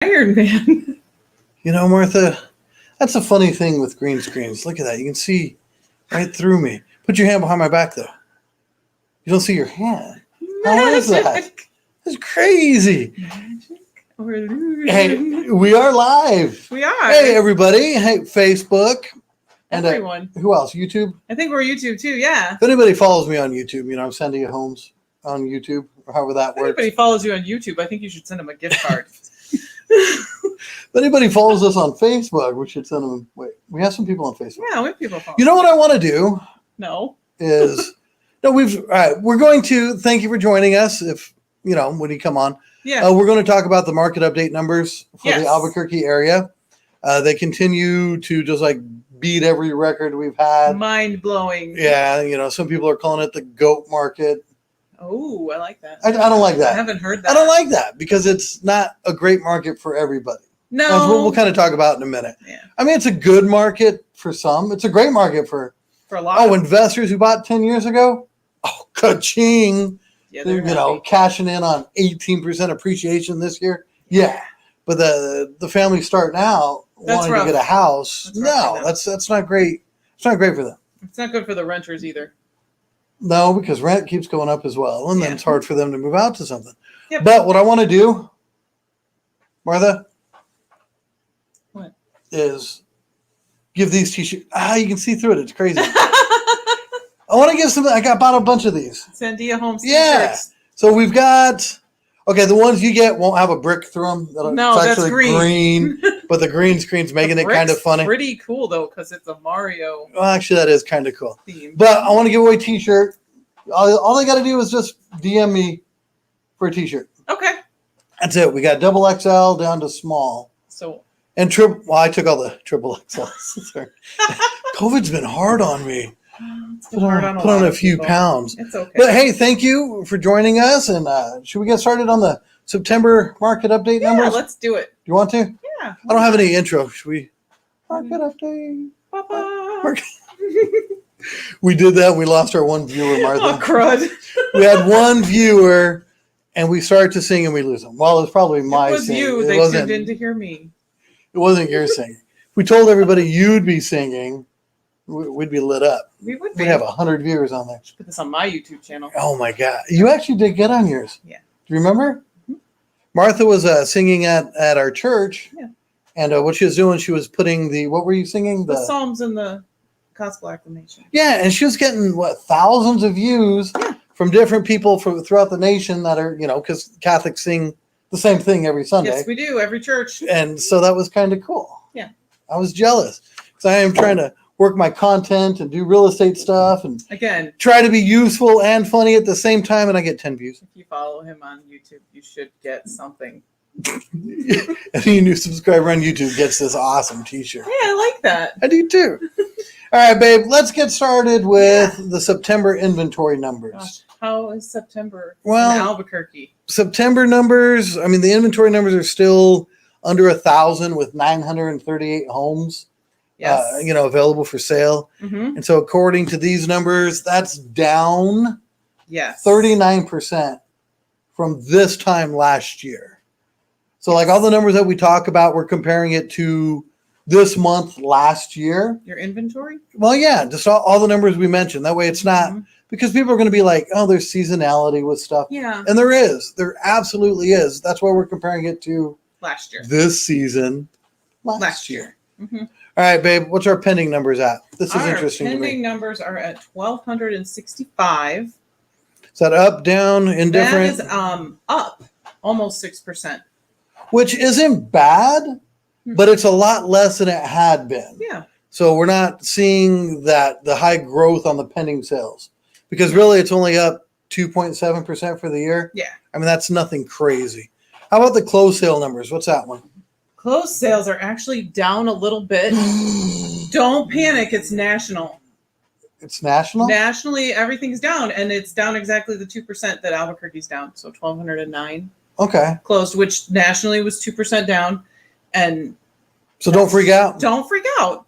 Iron Man. You know, Martha, that's a funny thing with green screens. Look at that. You can see right through me. Put your hand behind my back, though. You don't see your hand. How is that? That's crazy. Magic or illusion? Hey, we are live. We are. Hey, everybody. Hey, Facebook. And everyone. Who else? YouTube? I think we're YouTube too, yeah. If anybody follows me on YouTube, you know, I'm Sandia Homes on YouTube, or however that works. If anybody follows you on YouTube, I think you should send them a gift card. If anybody follows us on Facebook, we should send them. Wait, we have some people on Facebook. Yeah, we have people following. You know what I want to do? No. We're going to thank you for joining us. If you know when you come on, yeah, we're going to talk about the market update numbers for the Albuquerque area. They continue to just like beat every record we've had. Mind blowing. Yeah, you know, some people are calling it the GOAT market. Oh, I like that. I don't like that. I haven't heard that. I don't like that because it's not a great market for everybody. No. That's what we'll kind of talk about in a minute. Yeah. I mean, it's a good market for some. It's a great market for a lot. Oh, investors who bought 10 years ago? Oh, ka-ching. Yeah, you know, cashing in on 18% appreciation this year. Yeah. But the family starting out wanting to get a house. That's not great. It's not great for them. It's not good for the renters either. No, because rent keeps going up as well. And then it's hard for them to move out to something. Yep. But what I want to do, Martha, what is give these t-shirts. You can see through it. It's crazy. I want to give some. I bought a bunch of these. Sandia Homes t-shirts. Yeah. So we've got. Okay, the ones you get won't have a brick through them. No, it's actually that's green. But the green screen's making it kind of funny. Pretty cool though, because it's a Mario. Well, actually, that is kind of cool. Theme. But I want to give away a t-shirt. All they got to do is just DM me for a t-shirt. Okay. That's it. We got double XL down to small. So. And triple. Well, I took all the triple XLs. Sorry. COVID's been hard on me. Put on a few pounds. It's okay. But hey, thank you for joining us. And should we get started on the September market update numbers? Yeah, let's do it. Do you want to? Yeah. I don't have any intro. Should we? Market update. We did that. And we lost our one viewer, Martha. Oh, crud. We had one viewer, and we started to sing, and we lose them. Well, it's probably my singing. It was you. They tuned in to hear me. It wasn't your singing. If we told everybody you'd be singing, we'd be lit up. We would be. We'd have 100 viewers on there. Put this on my YouTube channel. Oh my God! You actually did get on yours. Yeah. Do you remember? Mm-hmm. Martha was singing at our church. Yeah. And what she was doing, she was putting what were you singing? The Psalms and the Gospel Acclamation. Yeah, and she was getting thousands of views from different people from throughout the nation that are because Catholics sing the same thing every Sunday. Yes, we do. Every church. And so that was kind of cool. Yeah. I was jealous because I am trying to work my content and do real estate stuff and again try to be useful and funny at the same time, and I get 10 views. If you follow him on YouTube, you should get something. Any new subscriber on YouTube gets this awesome t-shirt. Yeah, I like that. I do too. All right, babe, let's get started with the September inventory numbers. Gosh, how is September in Albuquerque? September numbers, I mean, the inventory numbers are still under 1,000 with 938 homes. Yes. Available for sale. Mm-hmm. And so according to these numbers, that's down 39% from this time last year. So like all the numbers that we talk about, we're comparing it to this month last year. Your inventory? Well, yeah, just all the numbers we mentioned. That way it's not, because people are going to be like, oh, there's seasonality with stuff. Yeah. And there is. There absolutely is. That's why we're comparing it to last year. This season last year. Mm-hmm. All right, babe, what's our pending numbers at? This is interesting to me. Our pending numbers are at 1,265. Is that up, down, indifferent? That is up almost 6%. Which isn't bad, but it's a lot less than it had been. Yeah. So we're not seeing the high growth on the pending sales. Because really it's only up 2.7% for the year. Yeah. I mean, that's nothing crazy. How about the closed sale numbers? What's that one? Closed sales are actually down a little bit. Don't panic. It's national. It's national? Nationally, everything's down, and it's down exactly the 2% that Albuquerque's down. So 1,209 closed, which nationally was 2% down. And so don't freak out. Don't freak out.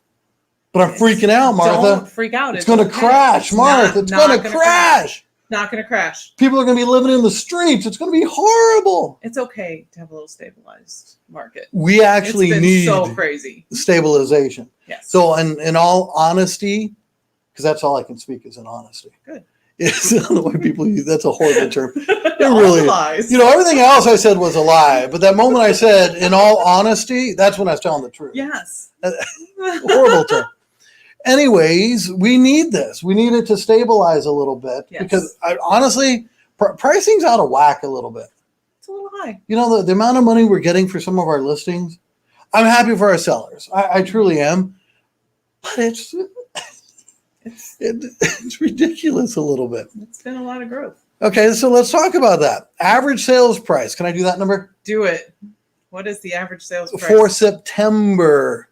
But I'm freaking out, Martha. Don't freak out. It's going to crash, Martha. It's going to crash. Not going to crash. People are going to be living in the streets. It's going to be horrible. It's okay to have a little stabilized market. We actually need so crazy stabilization. Yes. So in all honesty, because that's all I can speak is in honesty. Good. It's the way people use that's a horrible term. It really lies. Everything else I said was a lie, but that moment I said in all honesty, that's when I was telling the truth. Yes. Horrible term. Anyways, we need this. We need it to stabilize a little bit because honestly, pricing's out of whack a little bit. It's a little high. The amount of money we're getting for some of our listings, I'm happy for our sellers. I truly am, but it's ridiculous a little bit. It's been a lot of growth. Okay, so let's talk about that. Average sales price. Can I do that number? Do it. What is the average sales price? For September,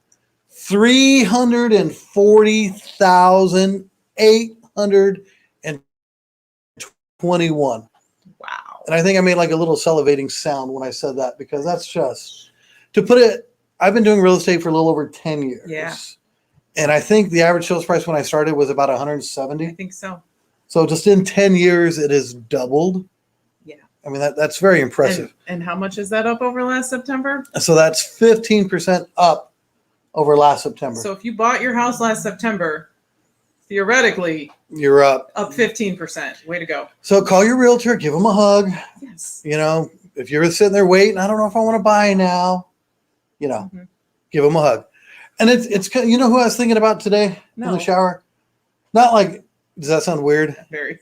$340,821. Wow. And I think I made like a little salivating sound when I said that because that's just, to put it, I've been doing real estate for a little over 10 years. Yeah. And I think the average sales price when I started was about 170. I think so. So just in 10 years, it has doubled. Yeah. I mean, that's very impressive. And how much is that up over last September? So that's 15% up over last September. So if you bought your house last September, theoretically, you're up 15%. Way to go. So call your realtor, give them a hug. Yes. If you're sitting there waiting, I don't know if I want to buy now, give them a hug. And it's who I was thinking about today in the shower? Not like, does that sound weird? Very.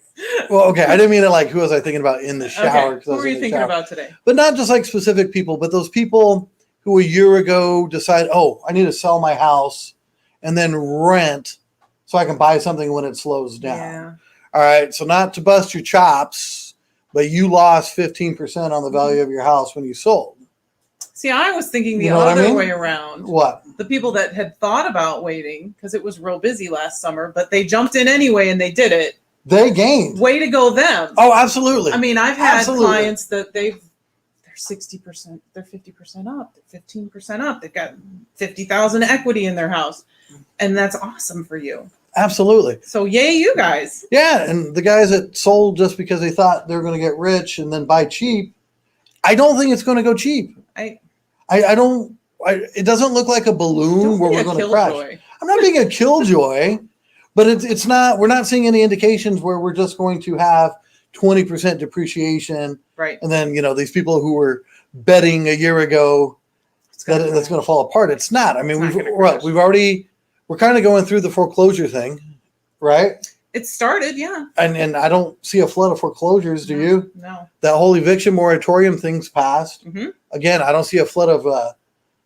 Well, okay. I didn't mean it like, who was I thinking about in the shower? Okay. Who were you thinking about today? But not just like specific people, but those people who a year ago decide, oh, I need to sell my house and then rent so I can buy something when it slows down. Yeah. All right. So not to bust your chops, but you lost 15% on the value of your house when you sold. See, I was thinking the other way around. What? The people that had thought about waiting because it was real busy last summer, but they jumped in anyway and they did it. They gained. Way to go them. Oh, absolutely. I mean, I've had clients that they're 60%, they're 50% up, they're 15% up. They've got 50,000 equity in their house. And that's awesome for you. Absolutely. So yay, you guys. Yeah. And the guys that sold just because they thought they were going to get rich and then buy cheap, I don't think it's going to go cheap. I don't. It doesn't look like a balloon where we're going to crash. I'm not being a killjoy, but it's not. We're not seeing any indications where we're just going to have 20% depreciation, right? And then these people who were betting a year ago that's going to fall apart. It's not. I mean, we're kind of going through the foreclosure thing, right? It started, yeah. And I don't see a flood of foreclosures. Do you? No. That whole eviction moratorium thing's passed. Mm-hmm. Again, I don't see a flood of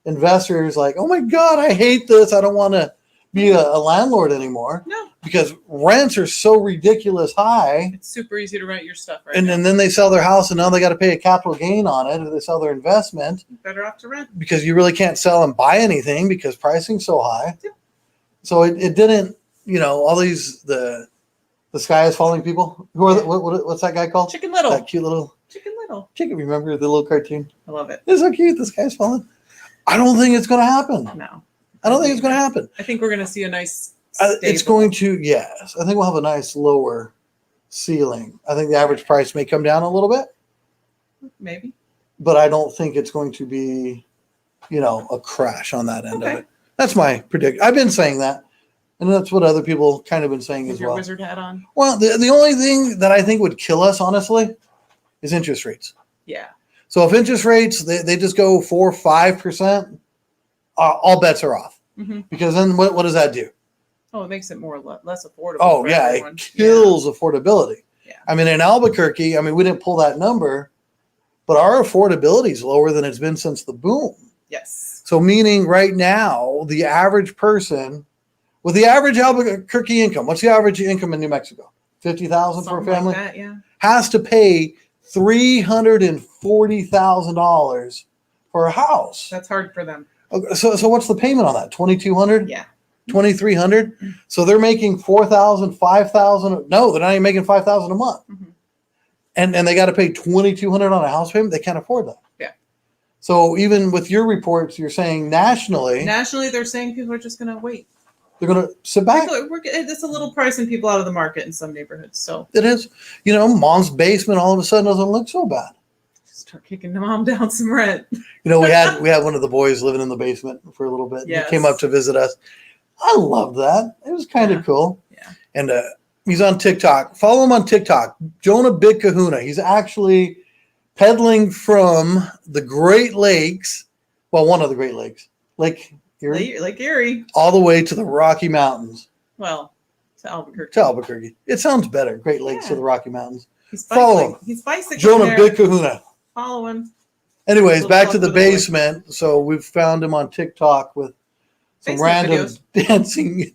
investors like, oh my God, I hate this. I don't want to be a landlord anymore. No. Because rents are so ridiculous high. It's super easy to rent your stuff and then they sell their house and now they got to pay a capital gain on it if they sell their investment. Better off to rent. Because you really can't sell and buy anything because pricing's so high. Yep. So it didn't, all these, the sky is falling people. Who are what's that guy called? Chicken Little. That cute little. Chicken Little. Chicken, remember the little cartoon? I love it. It's so cute. The sky's falling. I don't think it's going to happen. No. I don't think it's going to happen. I think we're going to see a nice it's going to, yes. I think we'll have a nice lower ceiling. I think the average price may come down a little bit. Maybe. But I don't think it's going to be, a crash on that end of it. That's my prediction. I've been saying that. And that's what other people kind of been saying as well. Your wizard hat on? Well, the only thing that I think would kill us, honestly, is interest rates. Yeah. So if interest rates, they just go 4 or 5%, all bets are off. Mm-hmm. Because then what does that do? Oh, it makes it less affordable. Oh, yeah. Everyone. It kills affordability. Yeah. I mean, in Albuquerque, we didn't pull that number, but our affordability is lower than it's been since the boom. Yes. So meaning right now, the average person with the average Albuquerque income, what's the average income in New Mexico? $50,000 for a family? Like that, yeah. Has to pay $340,000 for a house. That's hard for them. So what's the payment on that? $2,200? Yeah. $2,300? So they're making $4,000, $5,000. No, they're not even making $5,000 a month. Mm-hmm. And they got to pay $2,200 on a house payment. They can't afford that. Yeah. So even with your reports, you're saying nationally, they're saying people are just going to wait. They're going to sit back. It's a little pricing people out of the market in some neighborhoods. So it is. You know, mom's basement all of a sudden doesn't look so bad. Start kicking mom down some rent. You know, we had one of the boys living in the basement for a little bit. Yes. He came up to visit us. I loved that. It was kind of cool. Yeah. And he's on TikTok. Follow him on TikTok. Jonah Big Kahuna. He's actually pedaling from the Great Lakes. Well, one of the Great Lakes. Lake Erie. All the way to the Rocky Mountains. Well, to Albuquerque. It sounds better. Great Lakes to the Rocky Mountains. Follow him. He's bicycling Jonah Big Kahuna. Follow him. Anyways, back to the basement. So we've found him on TikTok with some random dancing,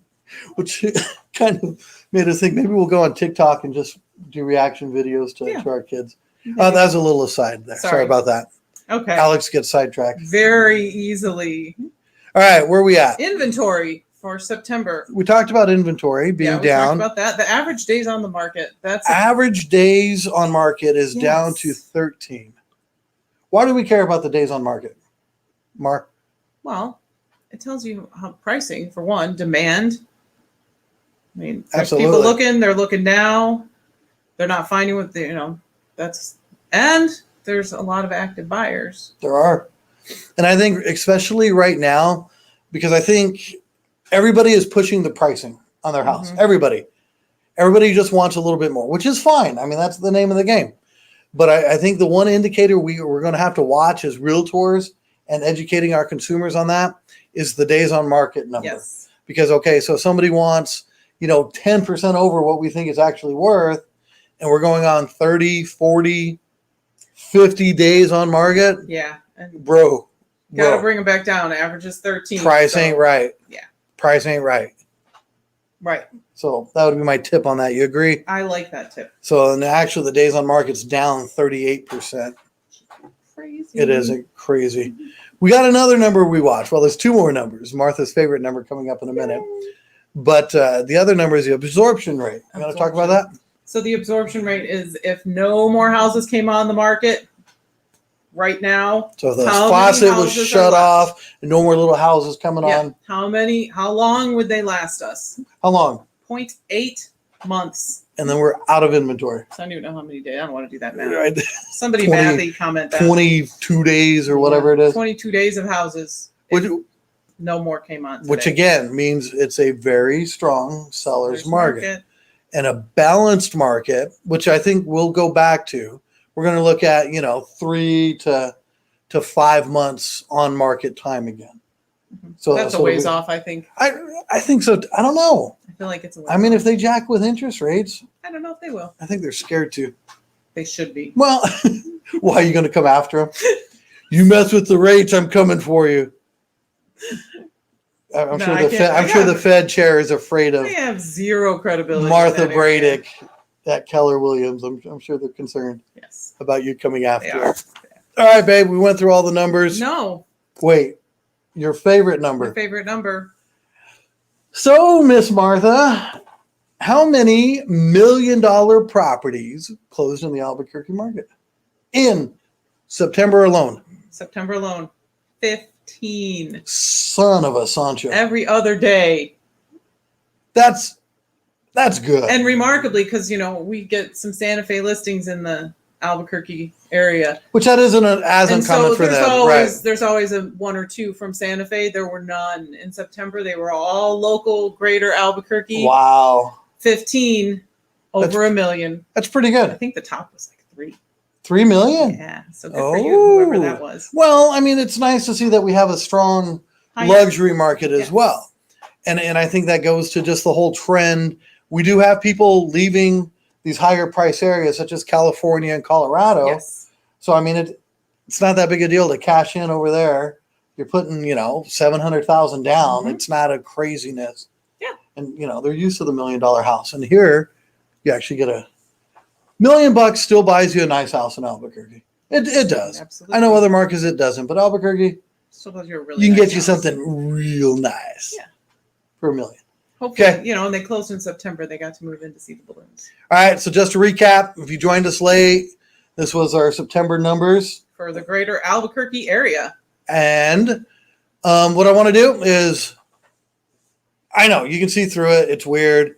which kind of made us think maybe we'll go on TikTok and just do reaction videos to our kids. That was a little aside there. Sorry about that. Okay. Alex gets sidetracked. Very easily. All right, where are we at? Inventory for September. We talked about inventory being down. We talked about that. The average days on the market. Average days on market is down to 13. Why do we care about the days on market, Mark? Well, it tells you how pricing, for one, demand. I mean, there's Absolutely. People looking, they're looking now. They're not finding what they, and there's a lot of active buyers. There are. And I think especially right now, because I think everybody is pushing the pricing on their house. Everybody just wants a little bit more, which is fine. I mean, that's the name of the game. But I think the one indicator we're going to have to watch as realtors and educating our consumers on that is the days on market number. Yes. Because, so somebody wants, 10% over what we think it's actually worth, and we're going on 30, 40, 50 days on market. Yeah. And bro. Got to bring them back down. Average is 13. Price ain't right. Yeah. Price ain't right. Right. So that would be my tip on that. You agree? I like that tip. So and actually the days on market's down 38%. Crazy. It isn't crazy. We got another number we watched. Well, there's two more numbers. Martha's favorite number coming up in a minute. But the other number is the absorption rate. I'm going to talk about that. So the absorption rate is if no more houses came on the market right now. So if the faucet was shut off and no more little houses coming on. How long would they last us? How long? 0.8 months. And then we're out of inventory. So I don't even know how many days. I don't want to do that math. Right. Somebody mathy comment that. 22 days or whatever it is. 22 days of houses. No more came on today. Which again means it's a very strong seller's market. And a balanced market, which I think we'll go back to. We're going to look at, 3 to 5 months on market time again. So that's a ways off, I think. I think so. I don't know. I feel like it's a ways off. If they jack with interest rates, I don't know if they will. I think they're scared to. They should be. Well, why are you going to come after them? You mess with the rates, I'm coming for you. I'm sure the Fed chair is afraid of. They have zero credibility. Martha Bradick at Keller Williams. I'm sure they're concerned. Yes. About you coming after her. All right, babe. We went through all the numbers. No. Wait. Your favorite number. My favorite number. So, Miss Martha, how many $1 million properties closed in the Albuquerque market in September alone? 15. Son of a Sancho. Every other day. That's good. And remarkably, because we get some Santa Fe listings in the Albuquerque area, which that isn't as uncommon for them. There's always a one or two from Santa Fe. There were none in September. They were all local, Greater Albuquerque. Wow. 15 over $1 million. That's pretty good. I think the top was like 3. 3 million. Yeah. So good for you, whoever that was. Well, it's nice to see that we have a strong luxury market as well. And I think that goes to just the whole trend. We do have people leaving these higher price areas such as California and Colorado. Yes. So, it's not that big a deal to cash in over there. You're putting, $700,000 down. It's not a craziness. Yeah. And, they're used to the $1 million house. And here you actually get $1 million still buys you a nice house in Albuquerque. It does. Absolutely. I know other markets it doesn't, but Albuquerque, still does you a really you can nice get you house. something real nice. Yeah. For $1 million. Hopefully, and they closed in September. They got to move in to see the balloons. All right. So just to recap, if you joined us late, this was our September numbers for the Greater Albuquerque area. And what I want to do is I know you can see through it. It's weird.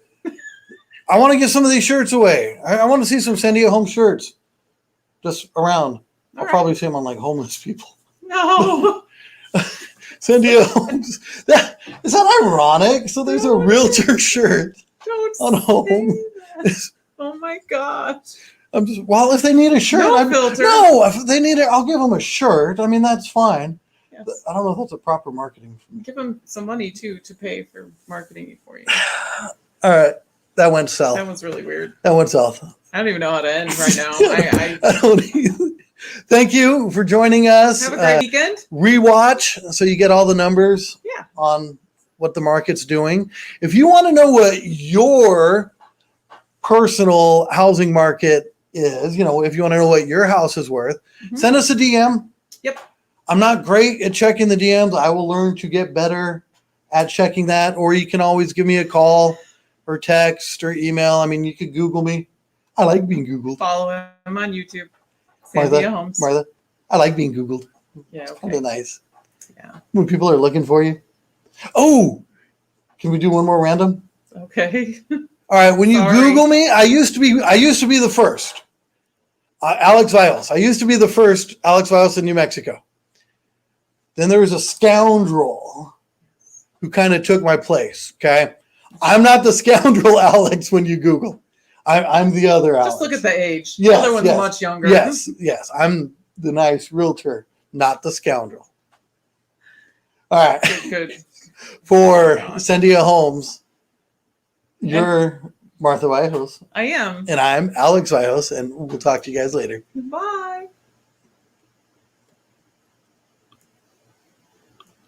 I want to get some of these shirts away. I want to see some Sandia Home shirts just around. I'll probably see them on like homeless people. No. Sandia Homes. Is that ironic? So there's a realtor shirt on home. Oh my gosh. I'm just, well, if they need a shirt, if they need it, I'll give them a shirt. I mean, that's fine. Yes. I don't know if that's a proper marketing. Give them some money too to pay for marketing for you. All right. That went south. That was really weird. That went south. I don't even know how to end right now. I don't either. Thank you for joining us. Have a great weekend. Rewatch so you get all the numbers on what the market's doing. If you want to know what your personal housing market is, if you want to know what your house is worth, send us a DM. Yep. I'm not great at checking the DMs. I will learn to get better at checking that. Or you can always give me a call or text or email. I mean, you could Google me. I like being Googled. Follow him on YouTube. Sandia Homes. Martha, I like being Googled. Yeah, it's kind of nice. Yeah. When people are looking for you. Oh, can we do one more random? Okay. All right. When you Google me, I used to be the first. Alex Vallejos. I used to be the first Alex Vallejos in New Mexico. Then there was a scoundrel who kind of took my place. Okay. I'm not the scoundrel Alex when you Google. I'm the other Alex. Just look at the age. Yes, the other one's much younger. Yes. I'm the nice realtor, not the scoundrel. All right. Good. For Sandia Homes, you're Martha Vallejos. I am. And I'm Alex Vallejos, and we'll talk to you guys later. Bye.